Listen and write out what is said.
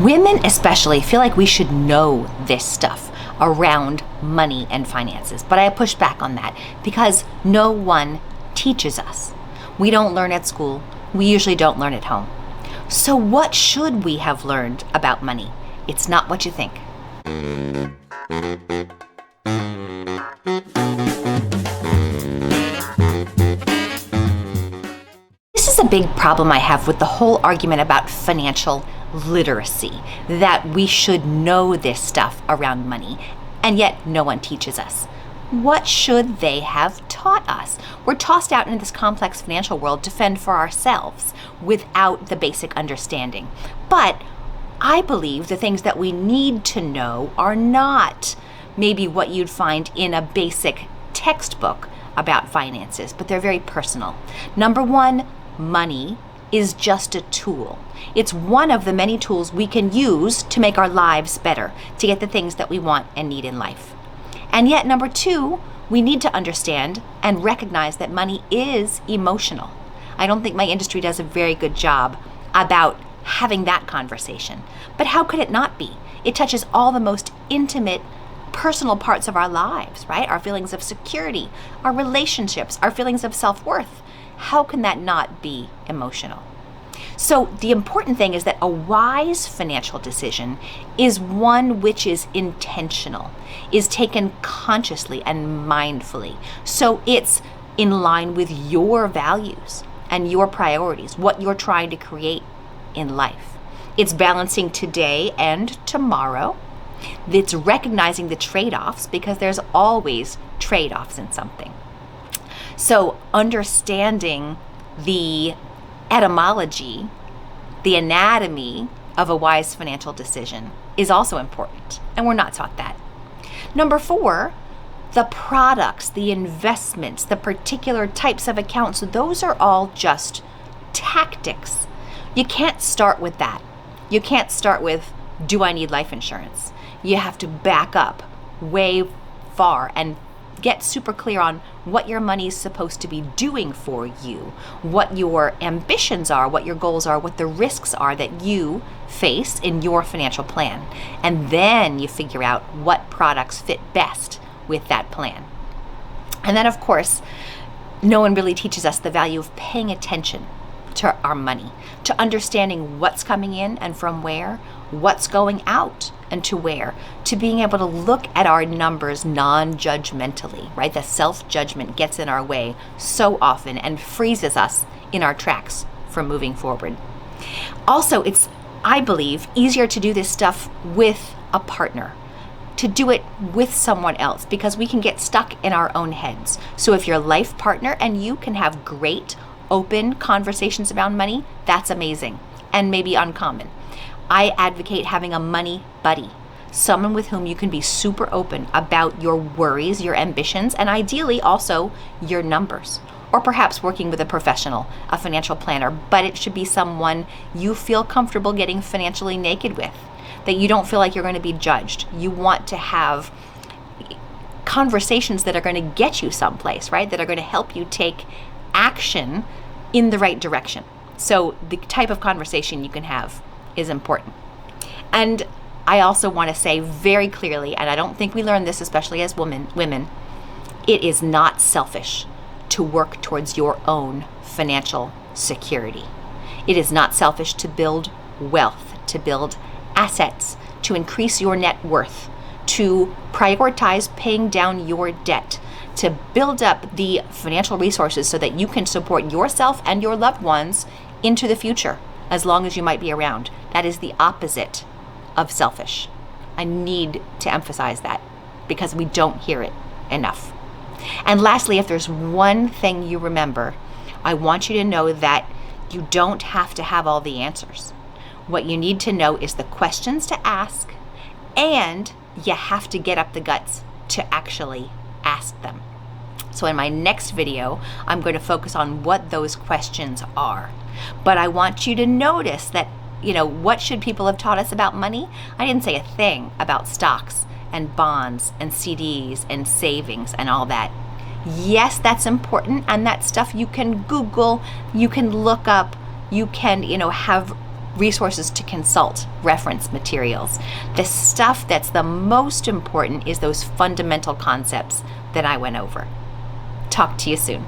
Women especially feel like we should know this stuff around money and finances, but I push back on that because no one teaches us. We don't learn at school. We usually don't learn at home. So what should we have learned about money? It's not what you think. This is a big problem I have with the whole argument about financial literacy, that we should know this stuff around money, and yet no one teaches us. What should they have taught us? We're tossed out into this complex financial world to fend for ourselves without the basic understanding. But I believe the things that we need to know are not maybe what you'd find in a basic textbook about finances, but they're very personal. Number one, money is just a tool. It's one of the many tools we can use to make our lives better, to get the things that we want and need in life. And yet, number two, we need to understand and recognize that money is emotional. I don't think my industry does a very good job about having that conversation. But how could it not be? It touches all the most intimate, personal parts of our lives, right? Our feelings of security, our relationships, our feelings of self-worth. How can that not be emotional? So the important thing is that a wise financial decision is one which is intentional, is taken consciously and mindfully. So it's in line with your values and your priorities, what you're trying to create in life. It's balancing today and tomorrow. It's recognizing the trade-offs, because there's always trade-offs in something. So understanding the etymology, the anatomy of a wise financial decision is also important, and we're not taught that. Number four, the products, the investments, the particular types of accounts, those are all just tactics. You can't start with that. You can't start with, do I need life insurance? You have to back up way far and get super clear on what your money is supposed to be doing for you, what your ambitions are, what your goals are, what the risks are that you face in your financial plan. And then you figure out what products fit best with that plan. And then, of course, no one really teaches us the value of paying attention to our money, to understanding what's coming in and from where, what's going out and to where, to being able to look at our numbers non-judgmentally, right? The self-judgment gets in our way so often and freezes us in our tracks from moving forward. Also, it's, I believe, easier to do this stuff with a partner, to do it with someone else, because we can get stuck in our own heads. So if your life partner and you can have great open conversations about money, that's amazing and maybe uncommon. I advocate having a money buddy, someone with whom you can be super open about your worries, your ambitions, and ideally also your numbers. Or perhaps working with a professional, a financial planner, but it should be someone you feel comfortable getting financially naked with, that you don't feel like you're going to be judged. You want to have conversations that are going to get you someplace, right? That are going to help you take action in the right direction. So the type of conversation you can have is important. And I also want to say very clearly, and I don't think we learn this, especially as women, it is not selfish to work towards your own financial security. It is not selfish to build wealth, to build assets, to increase your net worth, to prioritize paying down your debt, to build up the financial resources so that you can support yourself and your loved ones into the future, as long as you might be around. That is the opposite of selfish. I need to emphasize that because we don't hear it enough. And lastly, if there's one thing you remember, I want you to know that you don't have to have all the answers. What you need to know is the questions to ask, and you have to get up the guts to actually ask them. So in my next video, I'm going to focus on what those questions are. But I want you to notice that, what should people have taught us about money? I didn't say a thing about stocks and bonds and CDs and savings and all that. Yes, that's important, and that stuff you can Google, you can look up, you can, have resources to consult, reference materials. The stuff that's the most important is those fundamental concepts that I went over. Talk to you soon.